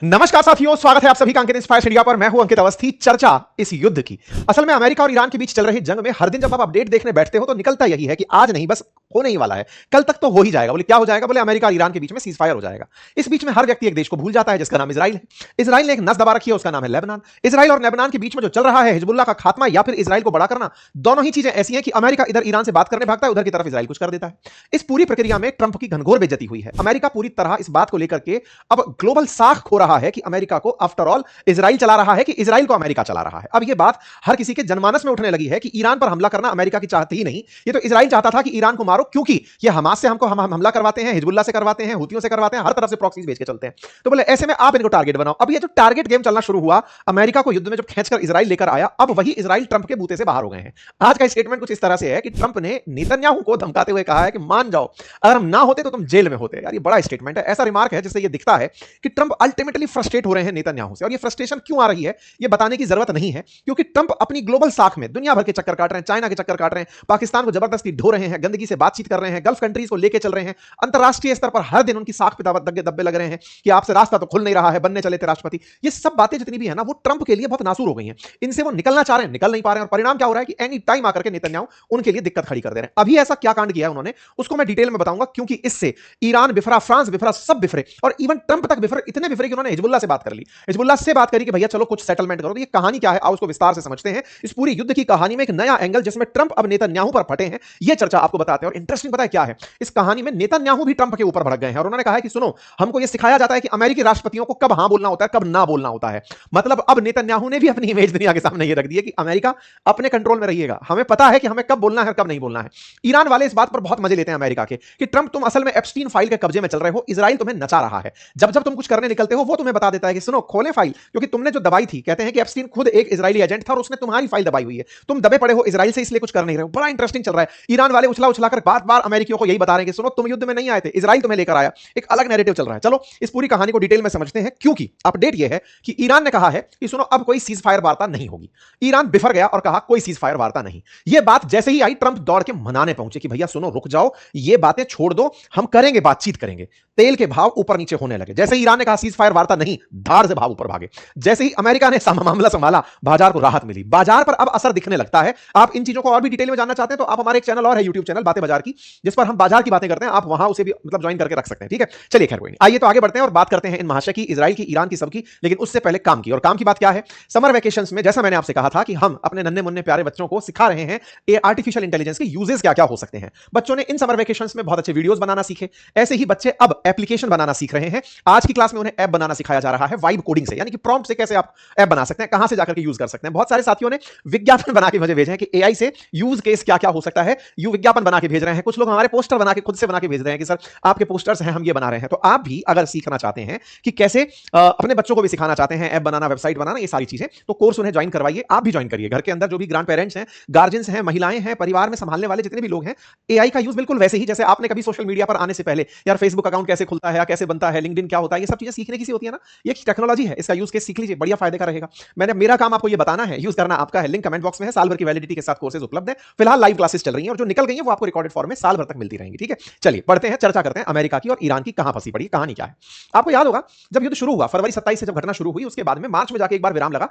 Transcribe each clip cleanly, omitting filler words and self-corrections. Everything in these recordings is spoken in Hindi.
नमस्कार साथियों, स्वागत है आप सभी का अंकित इंस्पायर्स इंडिया पर। मैं हूं अंकित अवस्थी। चर्चा इस युद्ध की, असल में अमेरिका और ईरान के बीच चल रही जंग में हर दिन जब आप अपडेट देखने बैठते हो तो निकलता यही है कि आज नहीं, बस होने ही वाला है, कल तक तो हो ही जाएगा। बोले क्या हो जाएगा? बोले अमेरिका और ईरान के बीच में सीज फायर हो जाएगा। इस बीच में हर व्यक्ति एक देश को भूल जाता है जिसका नाम इजराइल है। इजराइल ने एक नस दबा रखी है, उसका नाम है लेबनान। इजराइल और लेबनान के बीच में जो चल रहा है, हिजबुल्लाह का खात्मा या फिर इजराइल को बड़ा करना, दोनों ही चीजें ऐसी हैं कि अमेरिका इधर ईरान से बात करने भागता है, उधर की तरफ इजराइल कुछ कर देता है। इस पूरी प्रक्रिया में ट्रंप की घनघोर बेइज्जती हुई है। अमेरिका पूरी तरह इस बात को लेकर के अब ग्लोबल साख खो रहा है कि अमेरिका को आफ्टर ऑल इजराइल चला रहा है कि इजराइल को अमेरिका चला रहा है। अब यह बात हर किसी के जनमानस में उठने लगी है कि ईरान पर हमला करना अमेरिका की चाहती ही नहीं, ये तो इजराइल चाहता था कि ईरान को मारो, क्योंकि ये हमास से हमको हम हमला करवाते हैं, हिजबुल्लाह से करवाते हैं, हुतियों से करवाते हैं, हर तरफ से प्रॉक्सीज भेज के चलते हैं। तो बोले ऐसे में आप इनको टारगेट बनाओ। अब ये जो टारगेट गेम चलना शुरू हुआ, अमेरिका को युद्ध में जब खींचकर इजराइल लेकर आया, अब वही इजराइल ट्रंप के बूते से बाहर हो गए हैं। आज का स्टेटमेंट कुछ इस तरह से है कि ट्रंप ने नेतन्याहू को धमकाते हुए कहा है कि मान जाओ, अगर हम ना होते तो तुम जेल में होते। यार ये बड़ा स्टेटमेंट है। ऐसा रिमार्क है जिससे ये दिखता है कि ट्रंप अल्टीमेटली फ्रस्ट्रेट हो रहे हैं नेतन्याहू से। और ये फ्रस्ट्रेशन क्यों आ रही है ये बताने की जरूरत नहीं है, क्योंकि ट्रंप अपनी ग्लोबल साख में दुनिया भर के चक्कर काट रहे हैं, चाइना के चक्कर काट रहे हैं, पाकिस्तान को जबरदस्ती ढो रहे हैं, गंदगी से बातचीत कर रहे हैं, गल्फ कंट्रीज को लेके चल रहे हैं, अंतरराष्ट्रीय स्तर पर हर दिन उनकी साख पे दग्गे दब्बे लग रहे हैं कि आपसे रास्ता तो खुल नहीं रहा है, बनने चले थे राष्ट्रपति। ये सब बातें जितनी भी है ना, वो ट्रंप के लिए बहुत नासूर हो गई हैं। इनसे वो निकलना चाह रहे हैं, निकल नहीं पा रहे हैं, और परिणाम क्या हो रहा है कि एनी टाइम आकर के नेतन्याहू उनके लिए दिक्कत खड़ी कर दे रहे हैं। अभी ऐसा क्या कांड किया है उन्होंने, उसको मैं डिटेल में बताऊंगा, क्योंकि इससे ईरान बिफरा, फ्रांस बिफरा, सब बिफरे, और इवन ट्रंप तक बिफरे, इतने बिफरे कि उन्होंने हिजबुल्लाह से बात कर ली, हिजबुल्लाह से बात करी कि भैया चलो कुछ सेटलमेंट करो। तो ये कहानी क्या है, आओ उसको विस्तार से समझते हैं। इस पूरी युद्ध की कहानी में एक नया एंगल जिसमें ट्रंप अब नेतन्याहू पर फटे हैं, ये चर्चा आपको बताते हैं। और इंटरेस्टिंग पता है क्या है, इस कहानी में नेतन्याहू भी ट्रंप के ऊपर भड़क गए हैं और उन्होंने कहा है कि सुनो, हमको ये सिखाया जाता है कि अमेरिकी राष्ट्रपतियों को कब हां बोलना होता है, कब ना बोलना होता है। मतलब अब नेतन्याहू ने भी अपनी इमेज दुनिया के सामने ये रख दी है कि अमेरिका अपने कंट्रोल में रहिएगा, हमें पता है कि हमें कब बोलना है कब नहीं बोलना है। ईरान वाले इस बात पर बहुत मजे लेते हैं अमेरिका के कि ट्रंप तुम असल में एप्स्टीन फाइल के कब्जे में चल रहे हो, इजराइल तुम्हें नचा रहा है। जब जब तुम कुछ करने निकलते हो वो तुम्हें बता देता है कि सुनो खोले फाइल, क्योंकि तुमने जो दबाई थी, कहते हैं कि एप्स्टीन खुद एक इजरायली एजेंट था और उसने तुम्हारी फाइल दबाई हुई है, तुम दबे पड़े हो इजराइल से, इसलिए कुछ कर नहीं रहे हो। बड़ा इंटरेस्टिंग चल रहा है। ईरान वाले उछला उछलाकर बार बार अमेरिकियों को यही बता रहे हैं कि सुनो तुम युद्ध में नहीं आए थे, इजराइल तुम्हें लेकर आया। एक अलग नैरेटिव चल रहा है। चलो इस पूरी कहानी को डिटेल में समझते हैं, क्योंकि अपडेट यह है कि ईरान ने कहा है कि सुनो अब कोई सीज फायर वार्ता नहीं होगी। ईरान बिफर गया और कहा कोई सीज फायर वार्ता नहीं। यह बात जैसे ही आई, ट्रंप दौड़ के मनाने पहुंचे कि भैया सुनो रुक जाओ, ये बातें छोड़ दो, हम करेंगे, बातचीत करेंगे। तेल के भाव ऊपर नीचे होने लगे। जैसे ही ईरान ने कहा सीज फायर वार्ता नहीं, धार से भाव ऊपर भागे। जैसे ही अमेरिका ने मामला संभाला, बाजार को राहत मिली, बाजार पर अब असर दिखने लगता है। आप इन चीजों को और भी डिटेल में जानना चाहते हैं तो आप हमारे एक चैनल और है, यूट्यूब चैनल बातें बाजार की, जिस पर हम बाजार की बातें करते हैं, आप वहां उसे भी मतलब ज्वाइन करके रख सकते हैं। ठीक है, चलिए खैर कोई नहीं, आइए तो आगे बढ़ते हैं और बात करते हैं इन महाशय की, इजराइल की, ईरान की, सबकी। लेकिन उससे पहले काम की, और काम की बात क्या है, समर वेकेशंस में जैसा मैंने आपसे कहा था कि हम अपने नन्हे मुन्ने प्यारे बच्चों को सिखा रहे हैं ये आर्टिफिशियल इंटेलिजेंस के यूजेस क्या क्या हो सकते हैं। बच्चों ने इन समर वेकेशंस में बहुत अच्छे वीडियोस बनाना सीखे। ऐसे ही बच्चे अब एप्लीकेशन बनाना सीख रहे हैं। आज की क्लास में उन्हें ऐप बनाना सिखाया जा रहा है वाइब कोडिंग से, यानी कि प्रॉम्प्ट से कैसे आप ऐप बना सकते हैं, कहां से जाकर के यूज कर सकते हैं। बहुत सारे साथियों ने विज्ञापन बना के मुझे भेजे हैं कि एआई से यूज केस क्या क्या हो सकता है, यू विज्ञापन बना के भेज रहे हैं। कुछ लोग हमारे पोस्टर बना के खुद से बना के भेज रहे हैं कि सर आपके पोस्टर्स हैं, हम ये बना रहे हैं। तो आप भी अगर सीखना चाहते हैं कि कैसे अपने बच्चों को भी सिखाना चाहते हैं ऐप बनाना, वेबसाइट बनाना, ये सारी चीजें, तो कोर्स उन्हें ज्वाइन करवाइए। आप भी ज्वाइन करिए। घर के अंदर जो भी ग्रैंड पेरेंट्स हैं, गार्जियंस हैं, महिलाएं हैं, परिवार में संभालने वाले जितने भी लोग हैं, एआई का यूज बिल्कुल वैसे ही जैसे आपने कभी सोशल मीडिया पर आने से पहले यार फेसबुक अकाउंट कैसे खुलता है या कैसे बनता है, लिंक्डइन क्या होता है, ये सब चीजें सीखने की सी होती है ना। ये टेक्नोलॉजी है, इसका यूज केस सीख लीजिए, बढ़िया फायदे का रहेगा। मेरा काम आपको ये बताना है, यूज करना आपका है। लिंक कमेंट बॉक्स में है। साल भर की वैलिडिटी के साथ कोर्सेज उपलब्ध है। फिलहाल लाइव क्लासेस चल रही हैं और जो निकल गई हैं वो आपको रिकॉर्डेड फॉर्म में साल भर तक मिलती रहेंगी। ठीक है, चलिए बढ़ते हैं, चर्चा करते हैं अमेरिका की और ईरान की कहां फंसी पड़ी, कहानी क्या है। आपको याद होगा जब युद्ध शुरू हुआ, फरवरी 27 से जब घटना शुरू हुई, उसके बाद में मार्च में जाके एक बार विराम लगा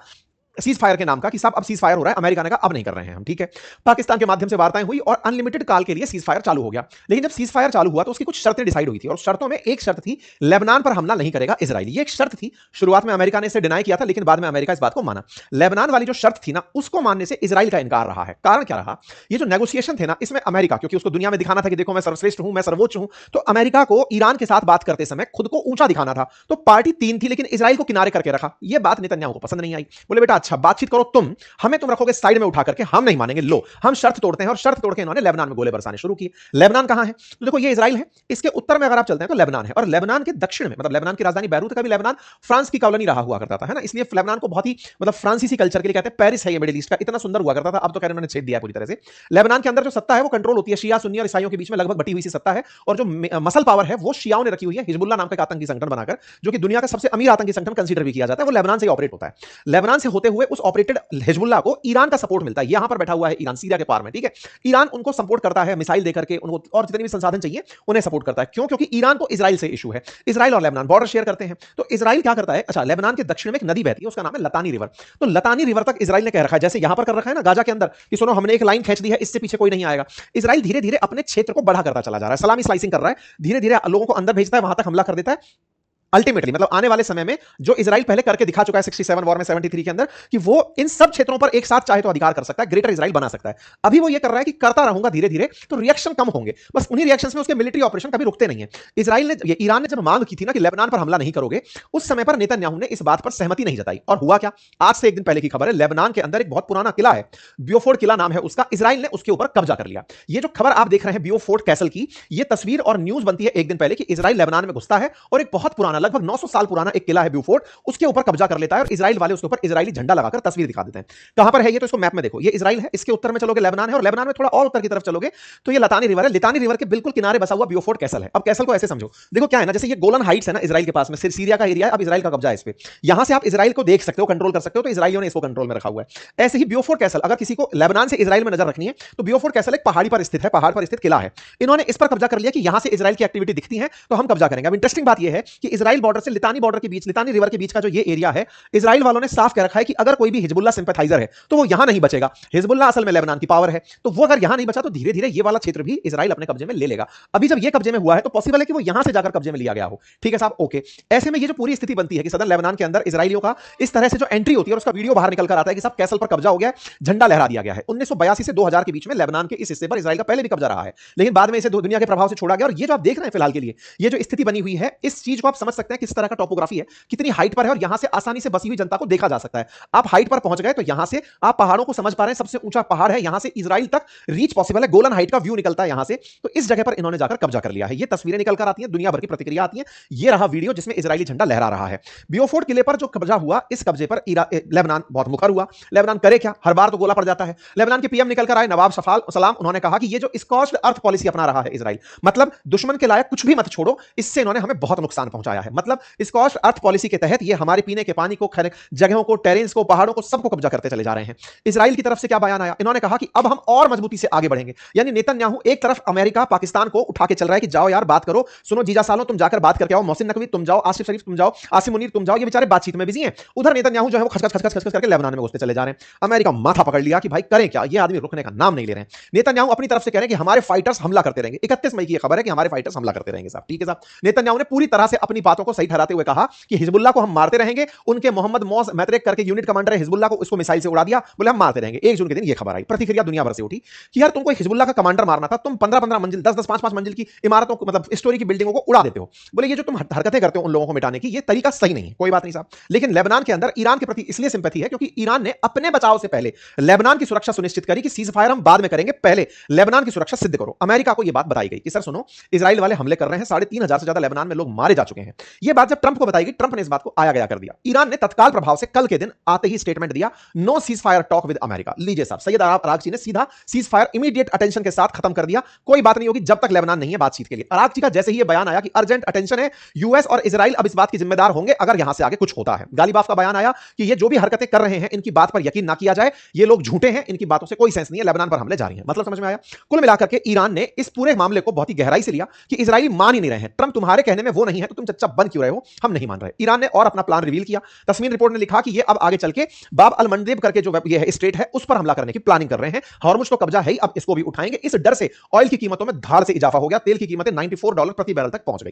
सीज फायर के नाम का कि साहब अब सीज फायर हो रहा है। अमेरिका ने कहा अब नहीं कर रहे हैं हम। ठीक है, पाकिस्तान के माध्यम से वार्ताएं हुई और अनलिमिटेड काल के लिए सीज फायर चालू हो गया। लेकिन जब सीज फायर चालू हुआ तो उसकी कुछ शर्तें डिसाइड हुई थी और शर्तों में एक शर्त थी, लेबनान पर हमला नहीं करेगा इजराइल। ये एक शर्त थी। शुरुआत में अमेरिका ने इसे डिनाई किया था, लेकिन बाद में अमेरिका इस बात को माना। लेबनान वाली जो शर्त थी ना, उसको मानने से इजराइल का इनकार रहा है। कारण क्या रहा, ये जो नेगोशिएशन थे ना, इसमें अमेरिका, क्योंकि उसको दुनिया में दिखाना था कि देखो मैं सर्वश्रेष्ठ हूं, मैं सर्वोच्च हूं, तो अमेरिका को ईरान के साथ बात करते समय खुद को ऊंचा दिखाना था। तो पार्टी तीन थी, लेकिन इजराइल को किनारे करके रखा। यह बात नेतन्याहू को पसंद नहीं आई। बोले बेटा अच्छा बातचीत करो, हमें तुम रखोगे साइड में उठा करके, हम नहीं मानेंगे। लो हम शर्त तोड़ते हैं, और शर्त तोड़ के इन्होंने लेबनान में गोले बरसाने शुरू किए। लेबनान कहां है, तो देखो ये इजराइल है, इसके उत्तर में अगर आप चलते हैं तो लेबनान है, और लेबनान के दक्षिण में, मतलब लेबनान की राजधानी बैरूत का भी लेबनान फ्रांस की कॉलोनी रहा हुआ करता था, है ना। इसलिए लेबनान को बहुत ही मतलब फ्रांसीसी कल्चर के लिए कहते हैं, पेरिस है ये मिडिल ईस्ट का, इतना सुंदर हुआ करता था। अब तो कह रहे उन्होंने छेद दिया पूरी तरह से। लेबनान के अंदर जो सत्ता है वो कंट्रोल होती है शिया सुन्नी और ईसाइयों के बीच में लगभग बटी हुई सी सत्ता है, और जो मसल पावर है वो शियाओं ने रखी हुई है, हिजबुल्लाह नाम का आतंकी संगठन बनाकर, जो कि दुनिया का सबसे अमीर आतंकी संगठन कंसीडर भी किया जाता है, वो लेबनान से ऑपरेट होता है। लेबनान से होते हुए उस ऑपरेटेड हिजबुल्लाह को ईरान का सपोर्ट मिलता है। यहां पर बैठा हुआ है ईरान, सीरिया के पार में, ठीक है। ईरान उनको सपोर्ट करता है मिसाइल देकर के, उनको और जितने भी संसाधन चाहिए उन्हें सपोर्ट करता है। क्यों? क्योंकि ईरान को इजराइल से इशू है। इजराइल और लेबनान बॉर्डर शेयर करते हैं। तो इजराइल क्या करता है, अच्छा लेबनान के दक्षिण में एक नदी बहती है, उसका नाम है लतानी रिवर। तो लतानी रिवर तक इजराइल ने कह रखा है, जैसे यहां पर कर रखा है ना गाजा के अंदर कि सुनो हमने एक लाइन खींच दी है, इससे पीछे कोई नहीं आएगा। इजराइल धीरे धीरे अपने क्षेत्र को बड़ा करता चला जा रहा है, सलामी स्लाइसिंग कर रहा है, धीरे धीरे लोगों को अंदर भेजता है, वहां तक हमला कर देता है। अल्टीमेटली मतलब आने वाले समय में जो इजराइल पहले करके दिखा चुका है 67 वॉर में, 73 के अंदर, कि वो इन सब क्षेत्रों पर एक साथ चाहे तो अधिकार कर सकता है, ग्रेटर इजराइल बना सकता है। अभी वो ये कर रहा है कि करता रहूंगा धीरे धीरे, तो रिएक्शन कम होंगे, बस उन्हीं रिएक्शंस में उसके मिलिट्री ऑपरेशन कभी रुकते नहीं है। इजराइल ने, ईरान ने जब मांग की थी ना कि लेबनान पर हमला नहीं करोगे, उस समय पर नेतन्याहू ने इस बात पर सहमति नहीं जताई। और हुआ क्या, आज से एक दिन पहले की खबर है, लेबनान के अंदर एक बहुत पुराना किला है, बियोफोर्ट किला नाम है उसका, इजराइल ने उसके ऊपर कब्जा कर लिया। ये जो खबर आप देख रहे हैं बियोफोर्ट कैसल की, ये तस्वीर और न्यूज बनती है एक दिन पहले कि इजराइल लेबनान में घुसता है और एक बहुत पुराना, लगभग 900 साल पुराना एक किला है ब्यूफोर्ट, उसके ऊपर कब्जा कर लेता है और इजराइल वाले उसके ऊपर इजरायली झंडा लगाकर तस्वीर दिखा देते हैं। कहां पर है ये, तो इसको मैप में देखो, ये इजराइल है, इसके उत्तर में चलोगे लेबनान है, और लेबनान में थोड़ा और उत्तर की तरफ चलोगे तो ये लतानी रिवर है। लतानी रिवर के बिल्कुल किनारे बसा हुआ बियोफोर्ट कैसल है। अब कैसल को ऐसे समझो, देखो क्या है ना, जैसे ये गोलन हाइट्स है ना इजराइल के पास में, सीरिया का एरिया है, अब इजराइल का कब्जा है इस पे, यहां से आप इजराइल को देख सकते हो, कंट्रोल कर सकते हो, तो इजराइलियों ने इसको कंट्रोल में रखा हुआ है। ऐसे ही बियोफोर्ट कैसल, अगर किसी को लेबनान से इजराइल में नजर रखनी है तो बियोफोर्ट कैसल एक पहाड़ी पर स्थित है, पहाड़ पर स्थित किला है। इन्होंने इस पर कब्जा कर लिया कि यहां से इजराइल की एक्टिविटी दिखती है तो हम कब्जा करेंगे। अब इंटरेस्टिंग बात यह है कि इजराइल बॉर्डर से लितानी बॉर्डर के बीच, लितानी रिवर के बीच का जो ये एरिया है, इजराइल वालों ने साफ कह रखा है कि अगर कोई भी हिजबुल्ला सिंपैथाइजर है तो वो यहां नहीं बचेगा। हिजबुल्ला असल में लेबनान की पावर है, तो वो अगर यहां नहीं बचा तो धीरे धीरे ये वाला क्षेत्र भी इजराइल अपने कब्जे में ले लेगा। अभी जब ये कब्जे में हुआ है तो पॉसिबल है कि वो यहां से जाकर कब्जे में लिया गया हो। ठीक है साहब, ओके। ऐसे में ये जो पूरी स्थिति बनती है कि सदर्न लेबनान के अंदर इजराइलियों का इस तरह से जो एंट्री होती है और उसका वीडियो बाहर निकल कर आता है कि सब कैसल पर कब्जा हो गया है, झंडा लहरा दिया गया है। 1982 से 2000 के बीच में लेबनान के इस हिस्से पर इजराइल का पहले भी कब्जा रहा है, लेकिन बाद में इसे दुनिया के प्रभाव से छोड़ा गया। और ये जो आप देख रहे हैं फिलहाल के लिए, ये जो स्थिति बनी हुई है, इस चीज को आप समझ सकते हैं किस तरह का टोपोग्राफी है, कितनी हाइट पर है, और यहां से आसानी से बसी हुई जनता को देखा जा सकता है। आप हाइट पर पहुंच गए तो यहां से आप पहाड़ों को समझ पा रहे हैं, सबसे ऊंचा पहाड़ है, यहां से इजराइल तक रीच पॉसिबल है, गोलन हाइट का व्यू निकलता है यहां से। तो इस जगह पर इन्होंने जाकर कब्जा कर लिया है। ये तस्वीरें निकल कर आती हैं, दुनिया भर की प्रतिक्रिया आती है। ये रहा वीडियो जिसमें इजरायली झंडा लहरा रहा है। बियोफोर्ट किले पर जो कब्जा हुआ, इस कब्जे पर लेबनान बहुत मुखर हुआ। लेबनान करे क्या, हर बार तो गोला पड़ जाता है। लेबनान के पीएम निकल कर आए नवाब सलाम, उन्होंने कहा कि ये जो स्कॉच्ड अर्थ पॉलिसी अपना रहा है इजराइल, मतलब दुश्मन के लायक कुछ भी मत छोड़ो, इससे इन्होंने हमें बहुत नुकसान पहुंचाया है। मतलब स्कॉच्ड अर्थ पॉलिसी के तहत ये हमारे पीने के पानी को, जगहों को, टेरेन्स को, पहाड़ों को, सबको कब्जा करते चले जा रहे हैं। इजराइल की तरफ से क्या बयान आया, इन्होंने कहा कि अब हम और मजबूती से आगे बढ़ेंगे। यानी नेतन्याहू एक तरफ अमेरिका पाकिस्तान को उठा के चल रहा है कि जाओ यार बात करो, सुनो जीजा सालों तुम जाकर बात करके आओ, मोहसिन नकवी तुम जाओ, आसिफ शरीफ तुम जाओ, आसिम मुनीर तुम जाओ, ये बेचारे बातचीत में बिजी हैं। उधर नेतन्याहू जो है वो खचखच खचखच खचखच करके लेबनान में घुसते चले जा रहे हैं। अमेरिका माथा पकड़ लिया कि भाई करें क्या, ये आदमी रुकने का नाम नहीं ले रहे हैं। नेतन्याहू अपनी तरफ से कह रहे हैं कि हमारे फाइटर्स हमला करते रहेंगे। 31 मई की खबर है कि हमारे फाइटर्स हमला करते रहेंगे साहब। ठीक है साहब, नेतन्याहू ने पूरी तरह से अपनी बातों को सही ठहराते हुए कहा कि हिजबुल्ला को हम मारते रहेंगे। उनके मोहम्मद मौस मैत्रेक करके यूनिट कमांडर है हिजबुल्ला को, उसको मिसाइल से उड़ा दिया, बोले हम मारते रहेंगे। 1 जून के दिन ये खबर आई, प्रतिक्रिया दुनिया भर से उठी कि यार तुमको हिजबुल्ला का कमांडर मारना था, तुम 15-15 मंजिल, 10-10, 5-5 मंजिल की इमारतों को, मतलब स्टोरी की बिल्डिंगों को उड़ा देते हो। बोले ये जो तुम हरकतें करते हो उन लोगों को मिटाने की, ये तरीका सही नहीं है। कोई बात नहीं साहब, लेकिन लेबनान के अंदर ईरान के प्रति इसलिए सिंपैथी है क्योंकि ईरान ने अपने बचाव से पहले लेबनान की सुरक्षा सुनिश्चित करी कि सीज फायर हम बाद में करेंगे, पहले लेबनान की सुरक्षा सिद्ध करो। अमेरिका को यह बात बताई गई कि सर सुनो, इजराइल वाले हमले कर रहे हैं, 3,500 से ज्यादा लेबनान में लोग मारे जा चुके हैं। यह बात जब ट्रंप को बताई गई, ट्रंप ने इस बात को आया गया कर दिया। ईरान ने तत्काल प्रभाव से कल के दिन आते ही स्टेटमेंट दिया, no ceasefire talk with America. लीजिए साहब, सैयद अरागची ने सीधा सीज फायर इमीडिएट अटेंशन के साथ खत्म कर दिया, कोई बात नहीं होगी जब तक लेबनान नहीं है बातचीत के लिए। अरागची का जैसे ही यह बयान आया कि अर्जेंट अटेंशन है, यूएस और इजराइल अब इस बात के जिम्मेदार होंगे अगर यहां से आगे कुछ होता है। गालिबाफ का बयान आया कि ये जो भी हरकतें कर रहे हैं इनकी बात पर यकीन ना किया जाए, ये लोग झूठे हैं, इनकी बातों से कोई सेंस नहीं है, लेबनान पर हमले जारी हैं। मतलब समझ में आया। कुल मिलाकर के ईरान ने इस पूरे मामले को बहुत ही गहराई से लिया कि इजराइली मान ही नहीं रहे हैं, ट्रंप तुम्हारे कहने में वो नहीं है तो तुम चच्चा बन क्यों रहे हो, हम नहीं मान रहे। ईरान ने और अपना प्लान रिवील किया। तस्मीर रिपोर्ट ने लिखा कि ये अब आगे चल के बाब अल मंडेब करके जो ये है स्टेट है, उस पर हमला करने की प्लानिंग कर रहे हैं। हॉर्मुज को कब्जा है ही, अब इसको भी उठाएंगे। इस डर से ऑयल की कीमतों में धाड़ से इजाफा हो गया, तेल की कीमतें $94 प्रति बैरल तक पहुंच गई।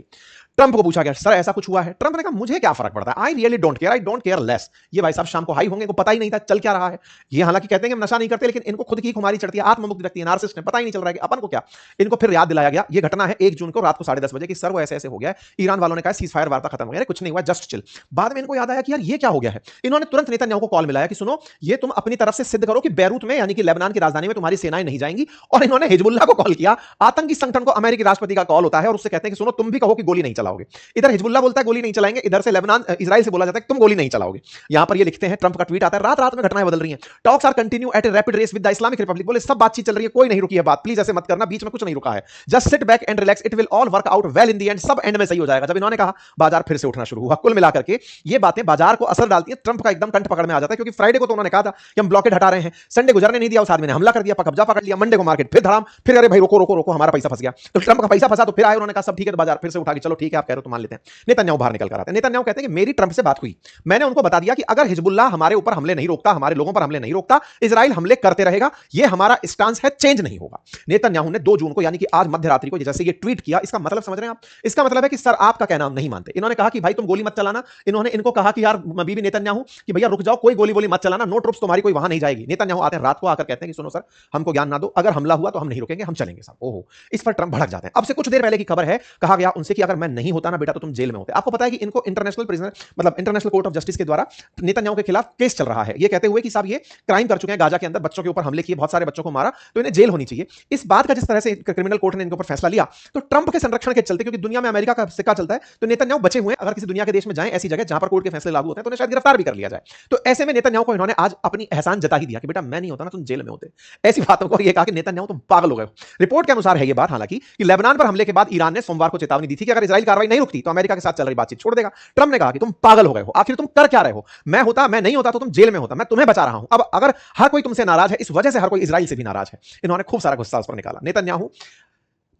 ट्रंप को पूछा गया सर ऐसा कुछ हुआ है, ट्रंप ने कहा मुझे क्या फर्क पड़ता है, I really don't care, I don't care less. ये भाई साहब शाम को हाई होंगे, इनको पता ही नहीं था चल क्या रहा है। ये हालांकि कहते हैं कि हम नशा नहीं करते, लेकिन इनको खुद की खुमारी चढ़ती है, आत्ममुक्ति रखती है, नार्सिसिस्ट है, पता ही नहीं चल रहा है कि अपन को क्या। इनको फिर याद दिलाया गया, ये घटना है 1 जून को रात को 10:30 बजे कि सर वो ऐसे ऐसे हो गया है। ईरान वालों ने कहा सीज फायर वार्ता खत्म हो गया, कुछ नहीं हुआ, जस्ट चिल। बाद में इनको याद आया कि यार ये क्या हो गया है। इन्होंने तुरंत नेतन्याहू को कॉल मिलाया कि सुनो, ये तुम अपनी तरफ से सिद्ध करो कि बैरूत में, यानी कि लेबनान की राजधानी में तुम्हारी सेनाएं नहीं जाएंगी। और इन्होंने हिजबुल्लाह को कॉल किया। आतंकी संगठन को अमेरिकी राष्ट्रपति का कॉल होता है और उससे कहते हैं कि सुनो तुम भी कहो कि गोली नहीं चलाओगे। इधर हिजबुल्लाह बोलता है गोली नहीं चलाएंगे, इधर से लेबनान इजराइल से बोला जाता है तुम गोली नहीं चलाओगे। यहां पर ये लिखते हैं, ट्रंप का ट्वीट आता है, रात रात में घटनाएं बदल रही हैं। Talks are continue at a rapid race with the Islamic Republic. बोले सब बातचीत चल रही है, कोई नहीं रुकी है बात, प्लीज ऐसे मत करना, बीच में कुछ नहीं रुका है, just sit back and relax, it will all work out well in the end. सब एंड में सही हो जाएगा। जब इन्होंने कहा बाजार फिर से उठना शुरू हुआ। कुल मिलाकर के ये बातें बाजार को असर डालती है, ट्रंप का एकदम कंठ पकड़ में आ जाता है, क्योंकि फ्राइडे को तो उन्होंने कहा था कि हम ब्लॉकेड हटा रहे हैं, संडे गुजरने नहीं दिया, उस आदमी ने हमला कर दिया, कब्जा पकड़ लिया, मंडे को मार्केट फिर धड़ाम, फिर अरे भाई रोको रोको रोको, हमारा पैसा फंस गया। तो ट्रंप का पैसा फंसा तो फिर आए, उन्होंने कहा सब ठीक है, तो बाजार फिर से उठा के चलो ठीक है आप कह रहे हो तो मान लेते हैं। नेतन्याहू बाहर निकल कर आते हैं। नेतन्याहू कहते हैं कि मेरी ट्रंप से बात हुई, मैंने उनको बता दिया कि अगर हिजबुल्लाह हमारे ऊपर हमले नहीं रोकता, हमारे लोगों पर हमले नहीं रोकता, इजराइल हमले करते रहेगा, यह हमारा स्टांस है, चेंज नहीं होगा। नेतन्याहू ने 2 जून को यानी कि आज मध्यरात्रि को जैसे ये ट्वीट किया, इसका मतलब समझ रहे हैं आप? इसका मतलब है कि सर आपका कहना हम नहीं मानते। इन्होंने कहा कि भाई तुम गोली मत चलाना, इन्होंने इनको कहा कि यार बीबी नेतन्याहू कि भैया रुक जाओ, कोई गोली वोली मत चलाना, नो ट्रुप्स तुम्हारी कोई वहां नहीं जाएगी। नेतन्याहू आते हैं रात को, आकर कहते हैं कि सुनो सर हमको ज्ञान ना दो, अगर हमला हुआ तो हम नहीं रुकेंगे, हम चलेंगे साहब। ओहो, इस पर ट्रंप भड़क जाते हैं। अब से कुछ देर पहले की खबर है, कहा गया उनसे कि अगर मैं नहीं होता ना बेटा तो तुम जेल में होते। आपको पता है कि इनको इंटरनेशनल प्रिजनर मतलब इंटरनेशनल कोर्ट ऑफ जस्टिस के द्वारा नेतन्याहू के खिलाफ केस चल रहा है, ये कहते हुए कि साहब ये क्राइम कर चुके हैं, गाजा के अंदर बच्चों के ऊपर हमले किए, बहुत सारे बच्चों को मारा, तो इन्हें जेल होनी चाहिए। इस बात का जिस तरह से क्रिमिनल कोर्ट ने इनके ऊपर फैसला लिया, तो ट्रंप के संरक्षण के चलते, क्योंकि दुनिया में अमेरिका का सिक्का चलता है, तो नेतन्याहू बचे हुए हैं, अगर किसी दुनिया के देश में जाएं ऐसी जगह जहां पर कोर्ट के फैसले लागू होते हैं तो उन्हें शायद गिरफ्तार भी कर लिया जाए। तो ऐसे में नेतन्याहू को इन्होंने आज अपनी एहसान जता ही दिया कि बेटा मैं नहीं होता ना तुम जेल में होते। ऐसी बातों को ये कहा कि नेतन्याहू तुम पागल हो गए हो। रिपोर्ट के अनुसार है ये बात हालांकि कि लेबनान पर हमले के बाद ईरान ने सोमवार को चेतावनी दी थी कि अगर इजराइल कार्रवाई नहीं रुकती तो अमेरिका के साथ चल रही बातचीत छोड़ देगा। ट्रंप ने कहा कि तुम पागल हो गए हो, आखिर तुम कर क्या रहे हो? मैं नहीं होता तो तुम जेल में होता, मैं तुम्हें बचा रहा हूं। अब अगर हर कोई तुमसे नाराज है, इस वजह से हर कोई इजराइल से भी नाराज है। इन्होंने खूब सारा गुस्सा उस पर निकाला। नेतन्याहू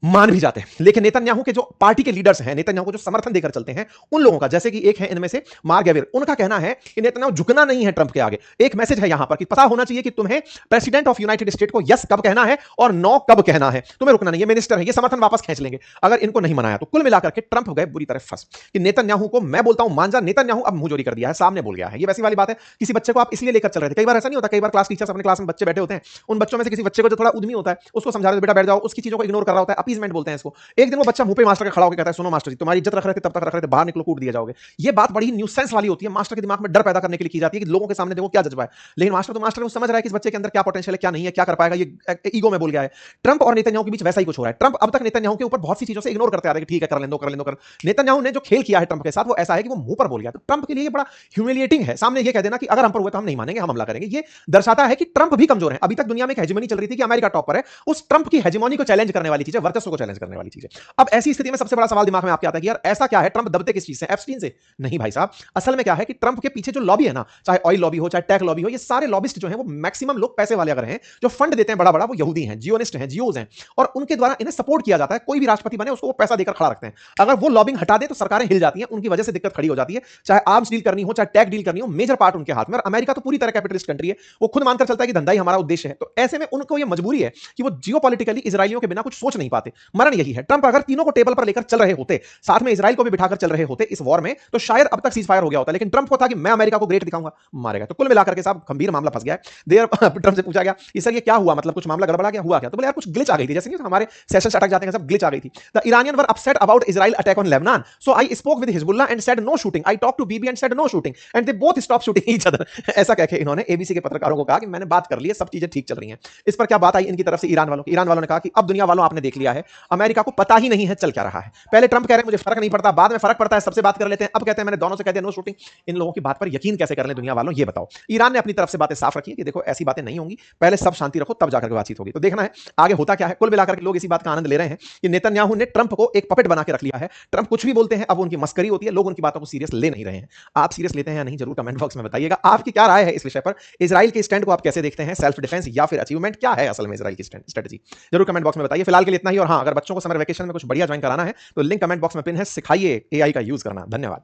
मान भी जाते हैं, लेकिन नेतन्याहू के जो पार्टी के लीडर्स हैं, नेतन्याहू को जो समर्थन देकर चलते हैं, उन लोगों का, जैसे कि एक है इनमें से मार्क गेविर, उनका कहना है कि नेतन्याहू झुकना नहीं है ट्रंप के आगे। एक मैसेज है यहां पर कि पता होना चाहिए कि तुम्हें प्रेसिडेंट ऑफ यूनाइटेड स्टेट को यस कब कहना है और नो कब कहना है, तुम्हें रुकना नहीं है, मिनिस्टर है, ये समर्थन वापस खींच लेंगे अगर इनको नहीं मनाया तो। कुल मिलाकर के ट्रंप गए बुरी तरह फंस कि नेतन्याहू को मैं बोलता हूं मान जा, नेतन्याहू अब मुंहजोरी कर दिया है, सामने बोल गया है। ये वैसी वाली बात है, किसी बच्चे को आप इसलिए लेकर चल रहे थे, कई बार ऐसा नहीं होता, कई बार क्लास टीचर्स अपने क्लास में बच्चे बैठे होते हैं, उन बच्चों में से किसी बच्चे को जो थोड़ा उद्यमी होता है उसको समझा रहे बेटा बैठ जाओ, उसकी चीजों को इग्नोर कर रहा होता है, अपीजमेंट बोलते हैं इसको। एक दिन वो बच्चा मुंह पे मास्टर के खड़ा होकर कहता है सुनो मास्टर जी तुम्हारी इज्जत रख रहे थे तब तक रख रहे थे, बाहर निकलो कूट दिए जाओगे। ये बात बड़ी न्यूसेंस वाली होती है, मास्टर के दिमाग में डर पैदा करने के लिए की जाती है कि लोगों के सामने देखो क्या जज्बा है। लेकिन मास्टर तो मास्टर समझ रहा है कि इस बच्चे के अंदर क्या पोटेंशियल है, क्या नहीं है, क्या कर पाएगा, ये ईगो में बोल गया है। ट्रंप और नेतन्याहू के बीच वैसा ही कुछ हो रहा है। ट्रंप अब तक नेतन्याहू के ऊपर बहुत सी चीजों से इग्नोर करते आ रहे हैं कि ठीक है कर लें दो कर लें दो कर। नेतन्याहू ने जो खेल किया है ट्रंप के साथ वो ऐसा है कि वो मुंह पर बोल गया। तो ट्रंप के लिए बड़ा ह्यूमिलिएटिंग है, सामने ये कह देना कि अगर हम पर हुए तो हम नहीं मानेंगे, हम हमला करेंगे। ये दर्शाता है कि ट्रंप भी कमजोर है। अभी तक दुनिया में एक हेजेमनी चल रही थी कि अमेरिका टॉप पर है, उस ट्रंप की हेजेमनी को चैलेंज करने वाली चीज है, वर्चस्व को चैलेंज करने वाली चीज है। अब ऐसी स्थिति में सबसे बड़ा सवाल दिमाग में आपके आता है कि यार ऐसा क्या है, ट्रंप दबते किस चीज से, एप्स्टीन से? नहीं भाई साहब, असल में क्या है कि ट्रंप के पीछे जो लॉबी है ना, चाहे ऑयल लॉबी हो चाहे टेक लॉबी हो, ये सारे लॉबिस्ट जो हैं वो मैक्सिमम लोग पैसे वाले अगर हैं, जो फंड देते हैं बड़ा बड़ा, वो यहूदी हैं, जियोनिस्ट हैं, जियोज हैं, और उनके द्वारा इन्हें सपोर्ट किया जाता है। कोई भी राष्ट्रपति बने उसको वो पैसा देकर खड़ा रखते हैं। अगर वो लॉबिंग हटा दे तो सरकारें हिल जाती हैं, उनकी वजह से दिक्कत खड़ी हो जाती है। चाहे आर्म्स डील करनी हो चाहे टैग डील करनी हो, मेजर पार्ट उनके हाथ में। और अमेरिका तो पूरी तरह कैपिटलिस्ट कंट्री है, वो खुद मानकर चलता है कि धंधा ही हमारा उद्देश्य है। तो ऐसे में उनको ये मजबूरी है कि वो जियोपॉलिटिकली इजराइलियों के बिना कुछ सोच नहीं पाते। मरण यही है। ट्रंप अगर तीनों को टेबल पर लेकर चल रहे होते, साथ में इजराइल को भी बिठाकर चल रहे होते इस वॉर में, तो शायद अब तक सीज फायर हो गया होता। लेकिन ट्रंप को था कि मैं अमेरिका को ग्रेट दिखाऊंगा, मारेगा। तो कुल मिलाकर के साहब गंभीर मामला फंस गया है। देर ट्रंप से पूछा गया कि सर ये क्या हुआ, मतलब कुछ मामला गड़बड़ा गया, हुआ क्या? तो बोले यार कुछ ग्लिच आ गई थी, जैसे कि हमारे सेशंस अटक जाते हैं सब, ग्लिच आ गई थी। The Iranian were upset about Israel attack on Lebanon, so I spoke with Hezbollah and said no shooting, I talk to Bibi and said no shooting and they both stop shooting each other. ऐसा कह के इन्होंने एबीसी के पत्रकारों को कहा कि मैंने बात कर ली है, सब चीजें ठीक चल रही हैं। इस पर क्या बात आई इनकी तरफ से ईरान वालों की? ईरान वालों ने कहा कि अब दुनिया वालों आपने देख लिया है, अमेरिका को पता ही नहीं है चल क्या रहा है। पहले ट्रंप कह रहे हैं मुझे फर्क नहीं पड़ता, बाद में फर्क पड़ता है, सबसे बात कर लेते हैं, अब कहते हैं मैंने दोनों से कह दिया नो शूटिंग। इन लोगों की बात पर यकीन कैसे कर लें दुनिया वालों, ये बताओ। ईरान ने अपनी तरफ से बातें साफ रखी कि देखो ऐसी बातें नहीं होंगी, पहले सब शांति रखो तब जाकर के बातचीत होगी। तो देखना है आगे होता क्या है। कुल मिलाकर के लोग इसी बात का आनंद ले रहे हैं कि नेतन्याहू ने ट्रंप को एक पपेट बना के रख लिया है। ट्रंप कुछ भी बोलते हैं, अब उनकी मस्करी होती है, लोग उनकी बातों को सीरियस ले नहीं रहे हैं। आप सीरियस लेते हैं या नहीं, जरूर कमेंट बॉक्स में बताइएगा। आपकी क्या राय है इस विषय पर? इजराइल के स्टैंड को आप कैसे देखते हैं? सेल्फ डिफेंस या फिर अचीवमेंट? क्या है असल में इजराइल की स्ट्रेटजी? जरूर कमेंट बॉक्स में बताइए। फिलहाल के लिए इतना ही। और हाँ, अगर बच्चों को समर वेकेशन में कुछ बढ़िया ज्वाइन कराना है तो लिंक कमेंट बॉक्स में पिन है, सिखाइए एआई का यूज करना। धन्यवाद।